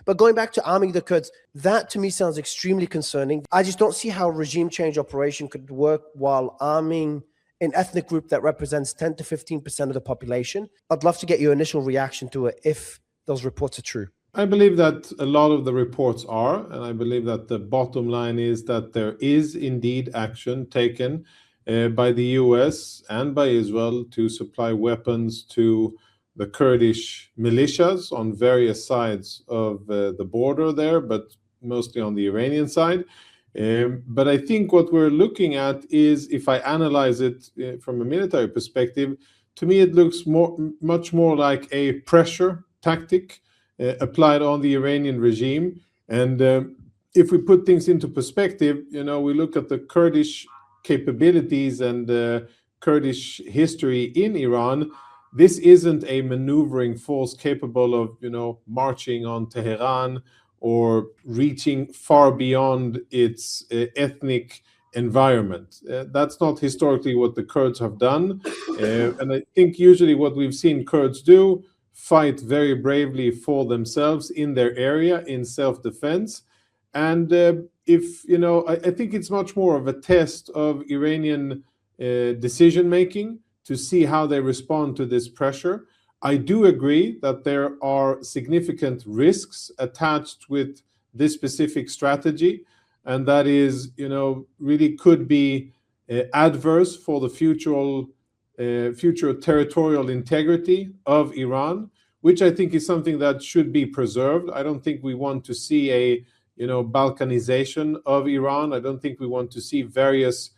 But going back to arming the Kurds, that to me sounds extremely concerning. I just don't see how regime change operation could work while arming an ethnic group that represents 10 to 15% of the population. I'd love to get your initial reaction to it if those reports are true. I believe that a lot of the reports are, and I believe that the bottom line is that there is indeed action taken by the US and by Israel to supply weapons to the Kurdish militias on various sides of the border there, but mostly on the Iranian side. But I think what we're looking at is, if I analyze it from a military perspective, to me it looks much more like a pressure tactic applied on the Iranian regime. And if we put things into perspective, we look at the Kurdish capabilities and Kurdish history in Iran. This isn't a maneuvering force capable of, marching on Tehran or reaching far beyond its ethnic environment. That's not historically what the Kurds have done. And I think usually what we've seen Kurds do, fight very bravely for themselves in their area in self-defense. And I think it's much more of a test of Iranian decision-making to see how they respond to this pressure. I do agree that there are significant risks attached with this specific strategy, and that is, really could be adverse for the future territorial integrity of Iran, which I think is something that should be preserved. I don't think we want to see a Balkanization of Iran. I don't think we want to see various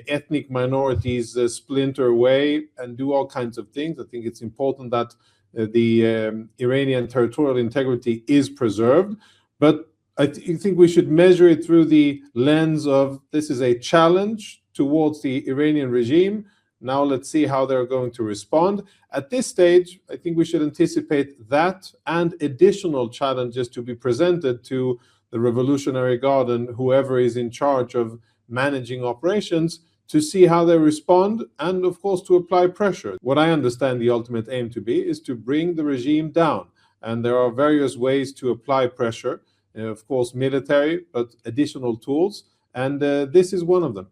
ethnic minorities splinter away and do all kinds of things. I think it's important that the Iranian territorial integrity is preserved, but I think we should measure it through the lens of, this is a challenge towards the Iranian regime. Now let's see how they're going to respond. At this stage, I think we should anticipate that and additional challenges to be presented to the Revolutionary Guard and whoever is in charge of managing operations, to see how they respond, and of course to apply pressure. What I understand the ultimate aim to be is to bring the regime down, and there are various ways to apply pressure, of course military, but additional tools, and this is one of them.